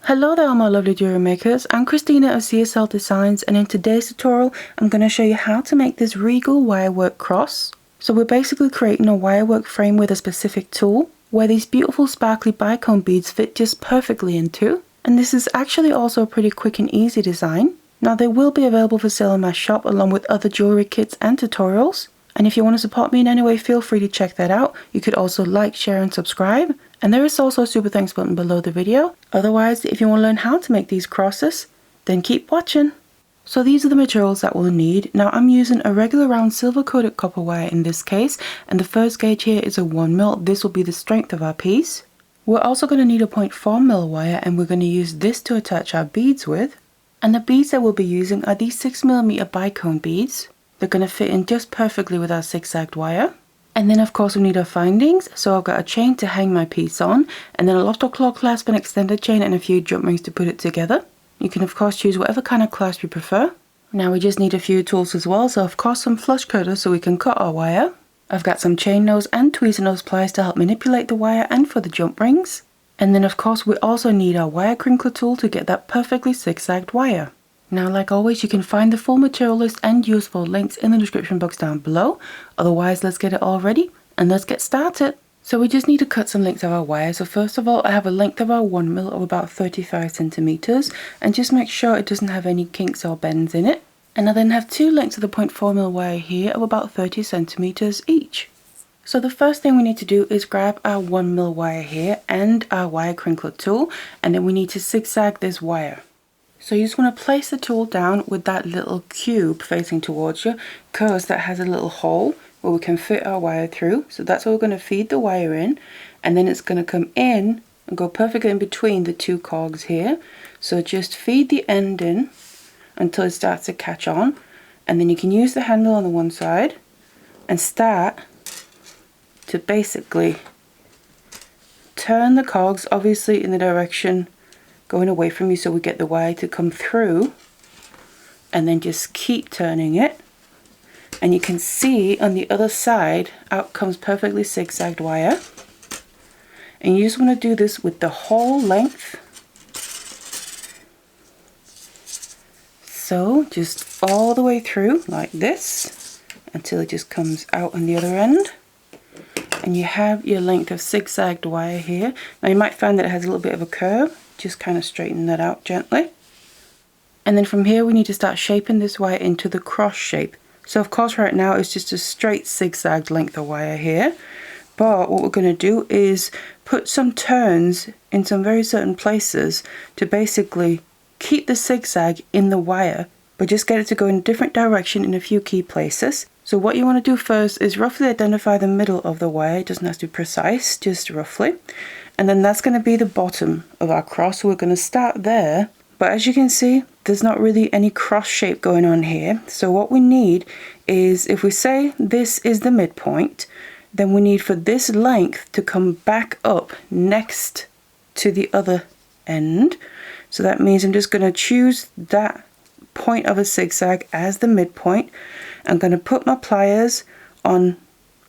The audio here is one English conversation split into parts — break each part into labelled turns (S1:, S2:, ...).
S1: Hello there my lovely jewelry makers, I'm Christina of CSLdesigns, and in today's tutorial I'm going to show you how to make this regal wirework cross. So we're basically creating a wirework frame with a specific tool where these beautiful sparkly bicone beads fit just perfectly into. And this is actually also a pretty quick and easy design. Now they will be available for sale in my shop along with other jewelry kits and tutorials. And if you want to support me in any way, feel free to check that out. You could also like, share and subscribe. And there is also a super thanks button below the video. Otherwise, if you want to learn how to make these crosses, then keep watching. So these are the materials that we'll need. Now I'm using a regular round silver coated copper wire in this case. And the first gauge here is a 1mm. This will be the strength of our piece. We're also going to need a 0.4mm wire, and we're going to use this to attach our beads with. And the beads that we'll be using are these 6mm bicone beads. They're going to fit in just perfectly with our zigzagged wire. And then of course we need our findings. So I've got a chain to hang my piece on, and then a lot of claw clasp and extended chain and a few jump rings to put it together. You can of course choose whatever kind of clasp you prefer. Now we just need a few tools as well. So of course some flush cutters so we can cut our wire. I've got some chain nose and tweezer nose pliers to help manipulate the wire and for the jump rings. And then of course we also need our wire crinkler tool to get that perfectly zigzagged wire. Now like always, you can find the full material list and useful links in the description box down below. Otherwise, let's get it all ready and let's get started. So we just need to cut some lengths of our wire. So first of all, I have a length of our 1mm of about 35 centimeters, and just make sure it doesn't have any kinks or bends in it. And I then have two lengths of the 0.4mm wire here of about 30 centimeters each. So the first thing we need to do is grab our 1mm wire here and our wire crinkler tool, and then we need to zigzag this wire. So you just want to place the tool down with that little cube facing towards you, because that has a little hole where we can fit our wire through. So that's where we're going to feed the wire in, and then it's going to come in and go perfectly in between the two cogs here. So just feed the end in until it starts to catch on, and then you can use the handle on the one side and start to basically turn the cogs, obviously in the direction going away from you so we get the wire to come through, and then just keep turning it. And you can see on the other side out comes perfectly zigzagged wire, and you just want to do this with the whole length. So just all the way through like this until it just comes out on the other end, and you have your length of zigzagged wire here. Now you might find that it has a little bit of a curve. Just kind of straighten that out gently. And then from here we need to start shaping this wire into the cross shape. So of course right now it's just a straight zigzagged length of wire here. But what we're going to do is put some turns in some very certain places to basically keep the zigzag in the wire, but just get it to go in a different direction in a few key places. So what you want to do first is roughly identify the middle of the wire. It doesn't have to be precise, just roughly. And then that's going to be the bottom of our cross. So we're going to start there. But as you can see, there's not really any cross shape going on here. So what we need is, if we say this is the midpoint, then we need for this length to come back up next to the other end. So that means I'm just going to choose that point of a zigzag as the midpoint. I'm going to put my pliers on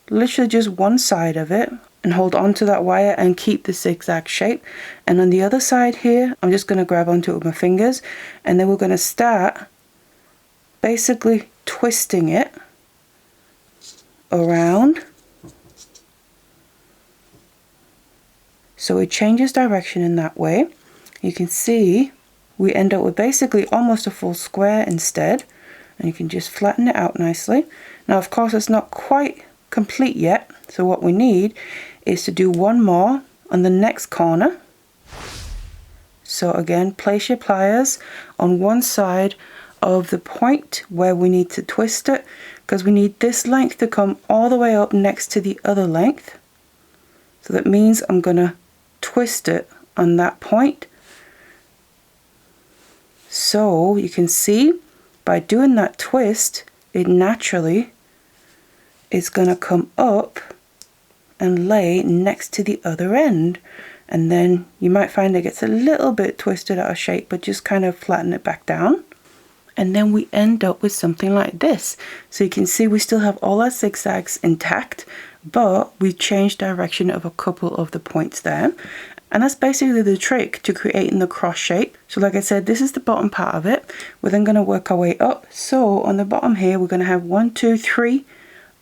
S1: literally just one side of it and hold on to that wire and keep the zigzag shape. And on the other side here, I'm just going to grab onto it with my fingers, and then we're going to start basically twisting it around. So it changes direction in that way. You can see we end up with basically almost a full square instead, and you can just flatten it out nicely. Now of course it's not quite complete yet, so what we need is to do one more on the next corner. So again, place your pliers on one side of the point where we need to twist it, because we need this length to come all the way up next to the other length. So that means I'm going to twist it on that point. So you can see by doing that twist, it naturally is going to come up and lay next to the other end. And then you might find it gets a little bit twisted out of shape, but just kind of flatten it back down. And then we end up with something like this. So you can see we still have all our zigzags intact, but we changed direction of a couple of the points there. And that's basically the trick to creating the cross shape. So like I said, this is the bottom part of it. We're then going to work our way up. So on the bottom here, we're going to have 1, 2, 3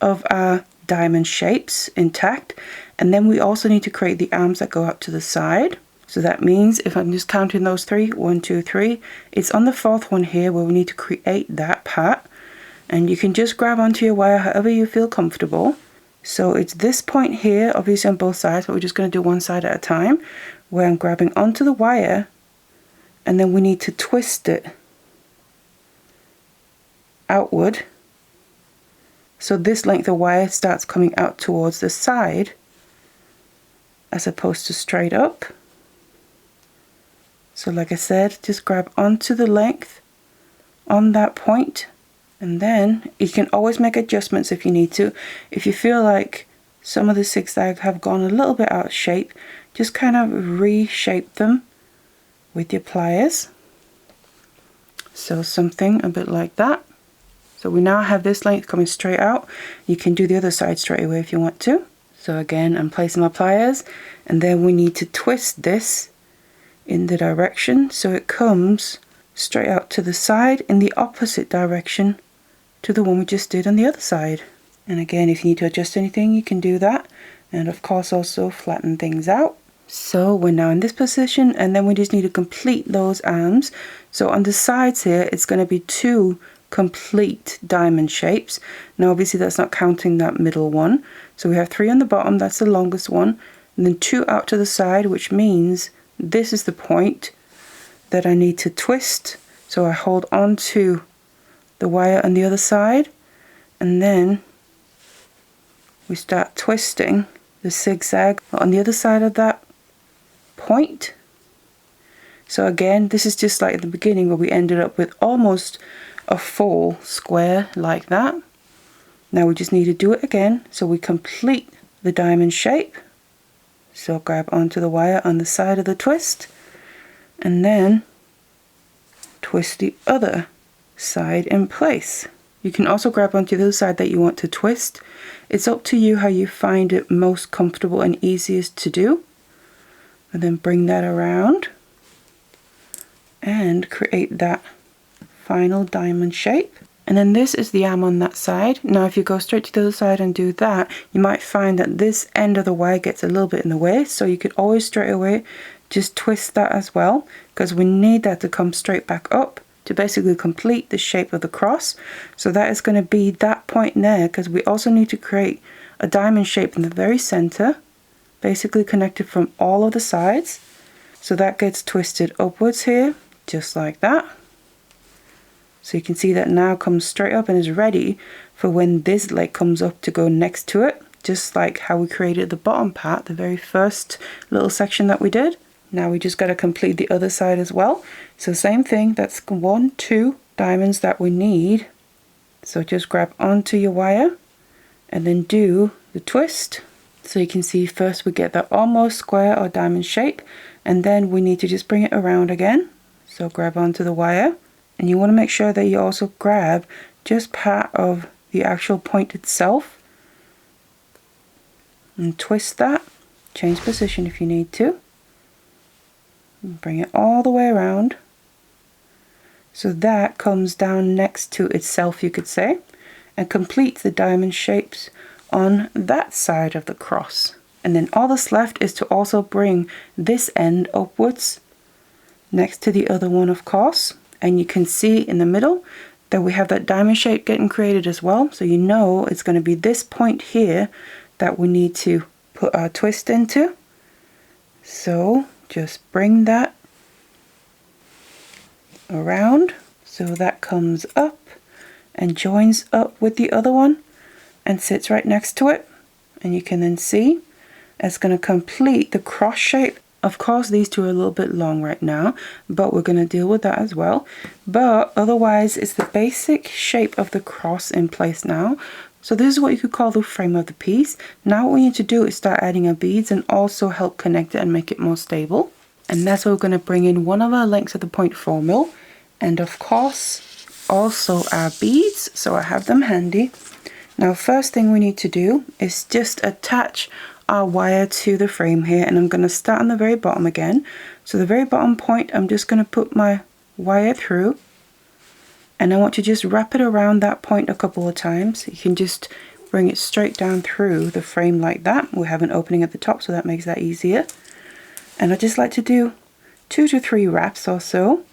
S1: of our diamond shapes intact. And then we also need to create the arms that go out to the side. So that means if I'm just counting those 3, 1, 2, 3, it's on the 4th one here where we need to create that part. And you can just grab onto your wire however you feel comfortable. So it's this point here, obviously on both sides, but we're just going to do one side at a time, where I'm grabbing onto the wire, and then we need to twist it outward. So this length of wire starts coming out towards the side, as opposed to straight up. So like I said, just grab onto the length on that point. And then you can always make adjustments if you need to. If you feel like some of the zigzags have gone a little bit out of shape, just kind of reshape them with your pliers. So something a bit like that. So we now have this length coming straight out. You can do the other side straight away if you want to. So again, I'm placing my pliers, and then we need to twist this in the direction so it comes straight out to the side in the opposite direction to the one we just did on the other side. And again, if you need to adjust anything, you can do that. And of course also flatten things out. So we're now in this position, and then we just need to complete those arms. So on the sides here, it's going to be 2 complete diamond shapes. Now obviously that's not counting that middle one. So we have 3 on the bottom, that's the longest one. And then 2 out to the side, which means this is the point that I need to twist. So I hold on to the wire on the other side, and then we start twisting the zigzag on the other side of that point. So again, this is just like at the beginning where we ended up with almost a full square like that. Now we just need to do it again so we complete the diamond shape. So grab onto the wire on the side of the twist, and then twist the other side in place. You can also grab onto the other side that you want to twist. It's up to you how you find it most comfortable and easiest to do. And then bring that around and create that final diamond shape. And then this is the arm on that side. Now if you go straight to the other side and do that, you might find that this end of the wire gets a little bit in the way. So you could always straight away just twist that as well, because we need that to come straight back up to basically complete the shape of the cross. So that is going to be that point there, because we also need to create a diamond shape in the very center, basically connected from all of the sides. So that gets twisted upwards here, just like that. So you can see that now comes straight up and is ready for when this leg comes up to go next to it, just like how we created the bottom part, the very first little section that we did. Now we just got to complete the other side as well. So same thing, that's 1, 2 diamonds that we need. So just grab onto your wire and then do the twist. So you can see first we get that almost square or diamond shape, and then we need to just bring it around again. So grab onto the wire, and you want to make sure that you also grab just part of the actual point itself and twist that. Change position if you need to. Bring it all the way around so that comes down next to itself, you could say, and complete the diamond shapes on that side of the cross. And then all that's left is to also bring this end upwards next to the other one, of course, and you can see in the middle that we have that diamond shape getting created as well. So you know it's going to be this point here that we need to put our twist into. So just bring that around so that comes up and joins up with the other one and sits right next to it. And you can then see it's going to complete the cross shape. Of course, these two are a little bit long right now, but we're going to deal with that as well. But otherwise, it's the basic shape of the cross in place now. So this is what you could call the frame of the piece. Now what we need to do is start adding our beads and also help connect it and make it more stable. And that's where we're going to bring in one of our lengths of the 0.4 mil. And of course, also our beads. So I have them handy. Now first thing we need to do is just attach our wire to the frame here, and I'm going to start on the very bottom again. So the very bottom point, I'm just going to put my wire through, and I want to just wrap it around that point a couple of times. You can just bring it straight down through the frame like that. We have an opening at the top, so that makes that easier. And I just like to do 2 to 3 wraps or so.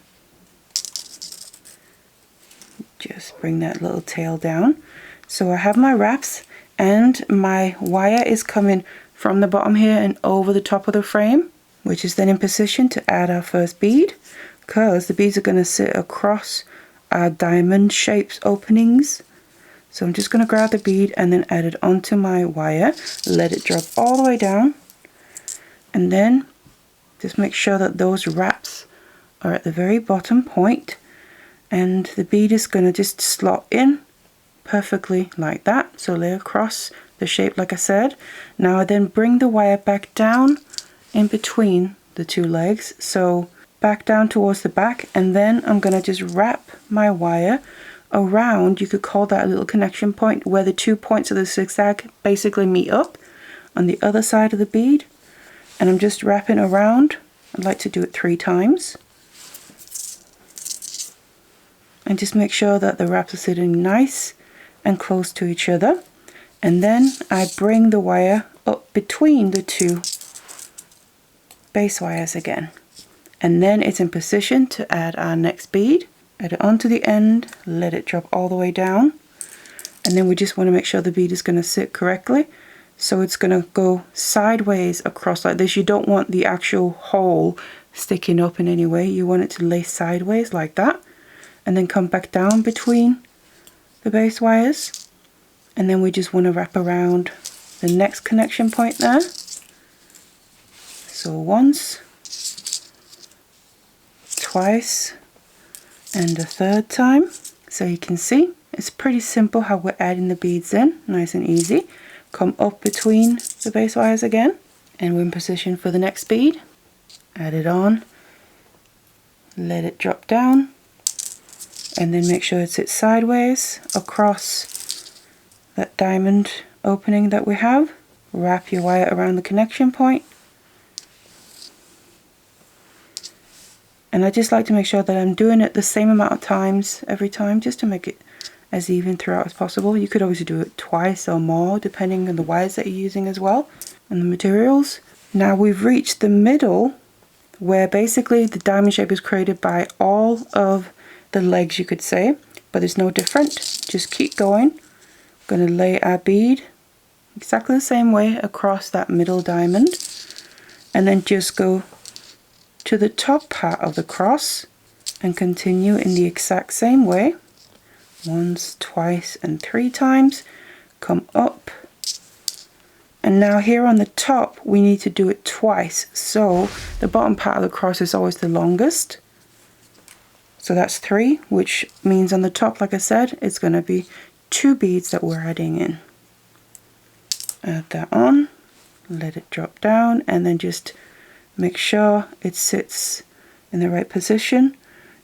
S1: Just bring that little tail down. So I have my wraps, and my wire is coming from the bottom here and over the top of the frame, which is then in position to add our first bead, because the beads are going to sit across our diamond shaped openings. So I'm just going to grab the bead and then add it onto my wire, let it drop all the way down, and then just make sure that those wraps are at the very bottom point, and the bead is going to just slot in perfectly like that. So lay across the shape like I said. Now I then bring the wire back down in between the two legs, so back down towards the back, and then I'm going to just wrap my wire around, you could call that a little connection point, where the 2 points of the zigzag basically meet up on the other side of the bead. And I'm just wrapping around. I'd like to do it 3 times. And just make sure that the wraps are sitting nice and close to each other. And then I bring the wire up between the 2 base wires again. And then it's in position to add our next bead. Add it onto the end, let it drop all the way down. And then we just want to make sure the bead is going to sit correctly. So it's going to go sideways across like this. You don't want the actual hole sticking up in any way. You want it to lay sideways like that. And then come back down between the base wires. And then we just want to wrap around the next connection point there. So once, twice, and a 3rd time. So you can see it's pretty simple how we're adding the beads in, nice and easy. Come up between the base wires again, and we're in position for the next bead. Add it on, let it drop down, and then make sure it sits sideways across that diamond opening that we have. Wrap your wire around the connection point. And I just like to make sure that I'm doing it the same amount of times every time, just to make it as even throughout as possible. You could always do it twice or more, depending on the wires that you're using as well, and the materials. Now we've reached the middle, where basically the diamond shape is created by all of the legs, you could say, but it's no different. Just keep going. I'm going to lay our bead exactly the same way across that middle diamond, and then just go to the top part of the cross and continue in the exact same way. Once, twice, and 3 times. Come up. And now here on the top we need to do it twice, so the bottom part of the cross is always the longest. So that's 3, which means on the top, like I said, it's going to be 2 beads that we're adding in. Add that on, let it drop down, and then just make sure it sits in the right position.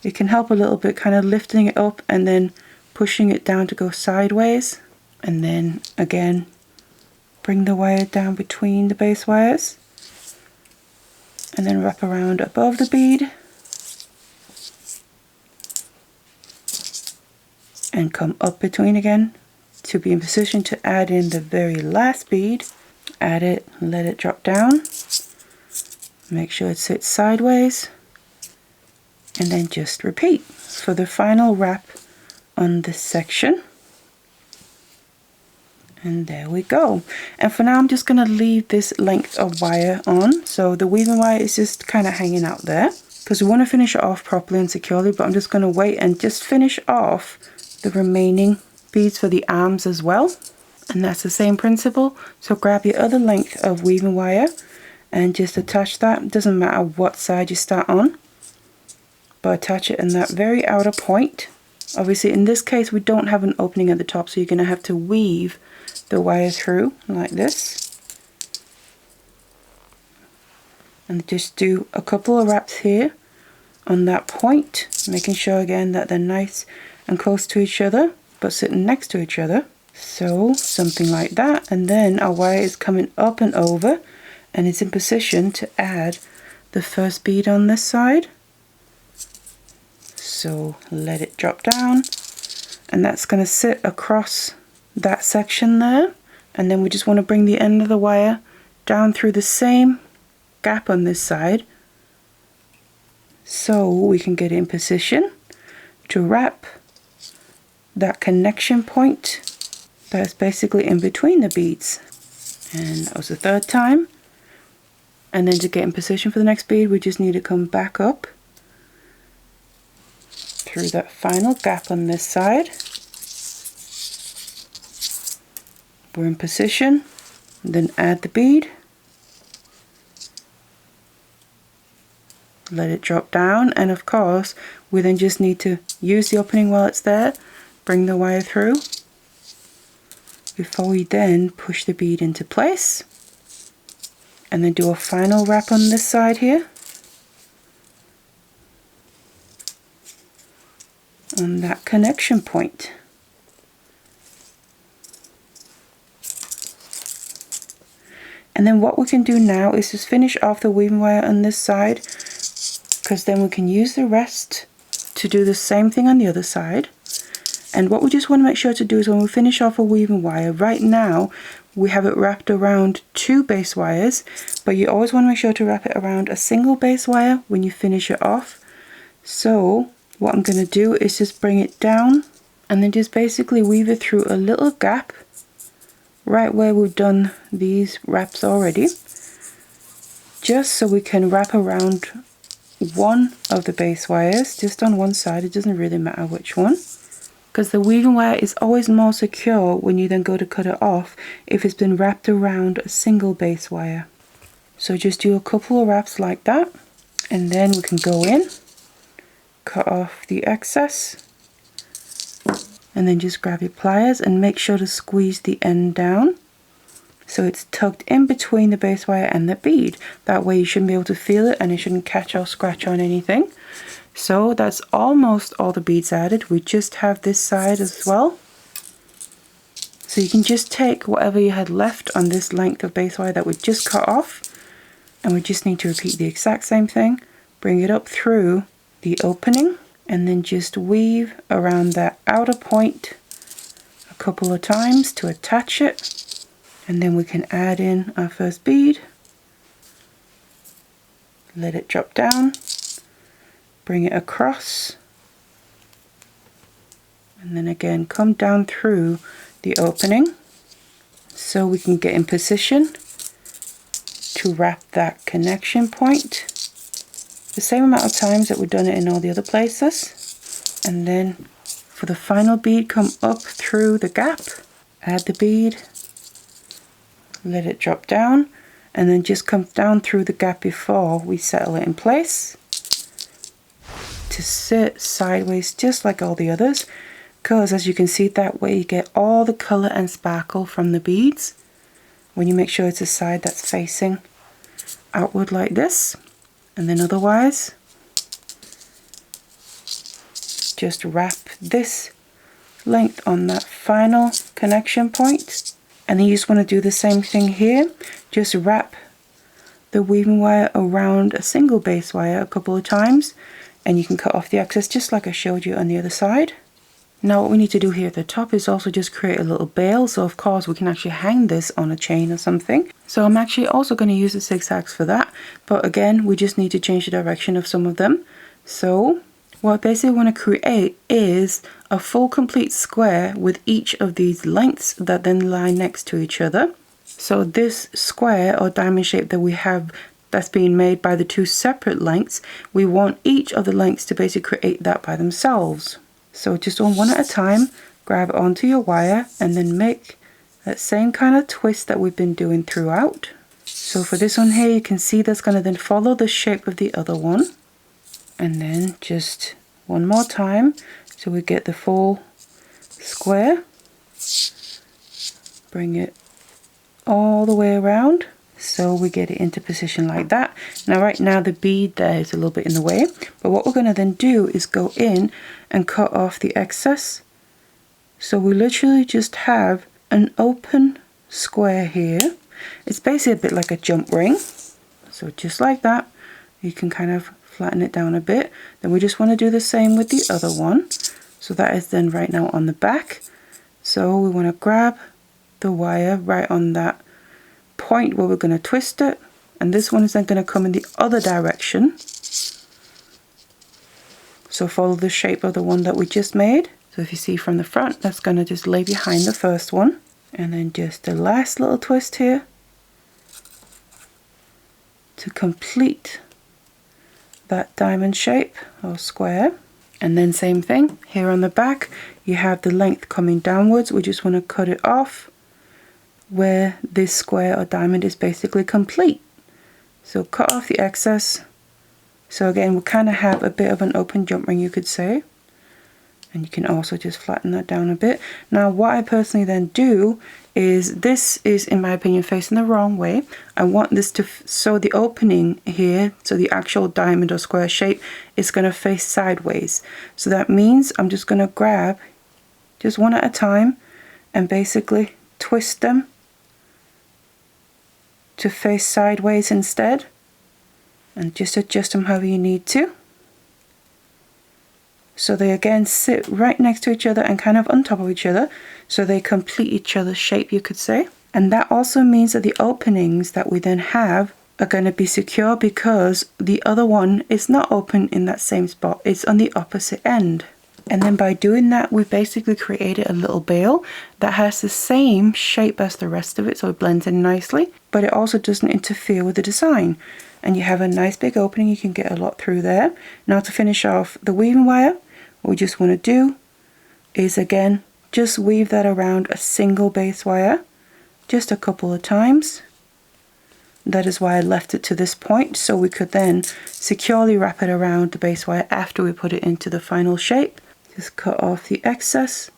S1: It can help a little bit, kind of lifting it up and then pushing it down to go sideways. And then again, bring the wire down between the base wires, and then wrap around above the bead. And come up between again to be in position to add in the very last bead. Add it, let it drop down. Make sure it sits sideways, and then just repeat for the final wrap on this section. And there we go. And for now I'm just going to leave this length of wire on, so the weaving wire is just kind of hanging out there because we want to finish it off properly and securely. But I'm just going to wait and just finish off the remaining beads for the arms as well, and that's the same principle. So grab your other length of weaving wire and just attach that. It doesn't matter what side you start on, but attach it in that very outer point. Obviously in this case we don't have an opening at the top, so you're going to have to weave the wire through like this, and just do a couple of wraps here on that point, making sure again that they're nice and close to each other but sitting next to each other. So something like that, and then our wire is coming up and over and it's in position to add the first bead on this side. So let it drop down, and that's going to sit across that section there, and then we just want to bring the end of the wire down through the same gap on this side so we can get in position to wrap that connection point that's basically in between the beads. And that was the third time. And then to get in position for the next bead, we just need to come back up through that final gap on this side. We're in position, then add the bead, let it drop down, and of course we then just need to use the opening while it's there, bring the wire through before we then push the bead into place, and then do a final wrap on this side here on that connection point. And then what we can do now is just finish off the weaving wire on this side, because then we can use the rest to do the same thing on the other side. And what we just want to make sure to do is when we finish off a weaving wire, right now we have it wrapped around 2 base wires, but you always want to make sure to wrap it around a single base wire when you finish it off. So what I'm going to do is just bring it down and then just basically weave it through a little gap right where we've done these wraps already, just so we can wrap around one of the base wires just on one side. It doesn't really matter which one, because the weaving wire is always more secure when you then go to cut it off if it's been wrapped around a single base wire. So just do a couple of wraps like that, and then we can go in, cut off the excess, and then just grab your pliers and make sure to squeeze the end down so it's tucked in between the base wire and the bead. That way you shouldn't be able to feel it and it shouldn't catch or scratch on anything. So that's almost all the beads added. We just have this side as well. So you can just take whatever you had left on this length of base wire that we just cut off, and we just need to repeat the exact same thing. Bring it up through the opening and then just weave around that outer point a couple of times to attach it, and then we can add in our first bead, let it drop down, bring it across, and then again come down through the opening so we can get in position to wrap that connection point the same amount of times that we've done it in all the other places. And then for the final bead, come up through the gap, add the bead, let it drop down, and then just come down through the gap before we settle it in place to sit sideways just like all the others, because as you can see, that way you get all the color and sparkle from the beads when you make sure it's a side that's facing outward like this. And then otherwise just wrap this length on that final connection point, and then you just want to do the same thing here. Just wrap the weaving wire around a single base wire a couple of times, and you can cut off the excess just like I showed you on the other side. Now what we need to do here at the top is also just create a little bail, so of course we can actually hang this on a chain or something. So I'm actually also going to use the zigzags for that, but again we just need to change the direction of some of them. So what I basically want to create is a full complete square with each of these lengths that then lie next to each other. So this square or diamond shape that we have that's being made by the 2 separate lengths, we want each of the lengths to basically create that by themselves. So just on one at a time, grab it onto your wire and then make that same kind of twist that we've been doing throughout. So for this one here, you can see that's going to then follow the shape of the other one. And then just one more time so we get the full square. Bring it all the way around so we get it into position like that. Now right now the bead there is a little bit in the way, but what we're going to then do is go in and cut off the excess So we literally just have an open square here. It's basically a bit like a jump ring. So just like that, you can kind of flatten it down a bit. Then we just want to do the same with the other one. So that is then right now on the back. So we want to grab the wire right on that point where we're going to twist it. And this one is then going to come in the other direction. So follow the shape of the one that we just made. So if you see from the front, that's going to just lay behind the first one. And then just the last little twist here to complete that diamond shape or square. And then same thing here on the back, you have the length coming downwards. We just want to cut it off where this square or diamond is basically complete. So cut off the excess. So again, we kind of have a bit of an open jump ring, you could say. And you can also just flatten that down a bit. Now what I personally then do is, this is in my opinion facing the wrong way. I want this to, so the opening here, so the actual diamond or square shape is going to face sideways. So that means I'm just going to grab just one at a time and basically twist them to face sideways instead. And just adjust them however you need to. So they again sit right next to each other and kind of on top of each other. So they complete each other's shape, you could say. And that also means that the openings that we then have are going to be secure because the other one is not open in that same spot. It's on the opposite end. And then by doing that, we basically created a little bail that has the same shape as the rest of it. So it blends in nicely, but it also doesn't interfere with the design. And you have a nice big opening. You can get a lot through there. Now to finish off the weaving wire, what we just want to do is again just weave that around a single base wire just a couple of times. That is why I left it to this point, so we could then securely wrap it around the base wire after we put it into the final shape. Just cut off the excess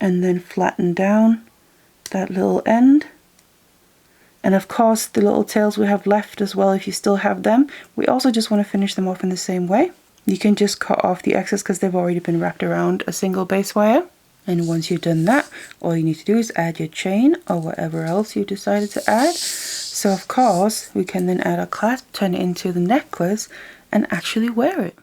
S1: and then flatten down that little end. And of course the little tails we have left as well, if you still have them, we also just want to finish them off in the same way. You can just cut off the excess because they've already been wrapped around a single base wire. And once you've done that, all you need to do is add your chain or whatever else you decided to add. So of course we can then add a clasp, turn it into the necklace and actually wear it.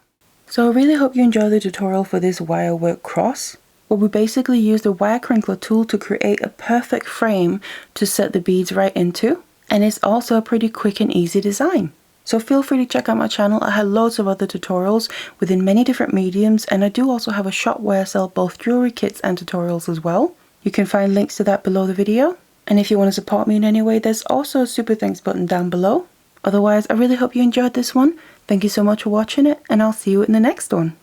S1: So I really hope you enjoyed the tutorial for this Wirework Cross, where we basically used the wire crinkler tool to create a perfect frame to set the beads right into. And it's also a pretty quick and easy design. So feel free to check out my channel. I have loads of other tutorials within many different mediums, and I do also have a shop where I sell both jewelry kits and tutorials as well. You can find links to that below the video. And if you want to support me in any way, there's also a super thanks button down below. Otherwise, I really hope you enjoyed this one. Thank you so much for watching it, and I'll see you in the next one.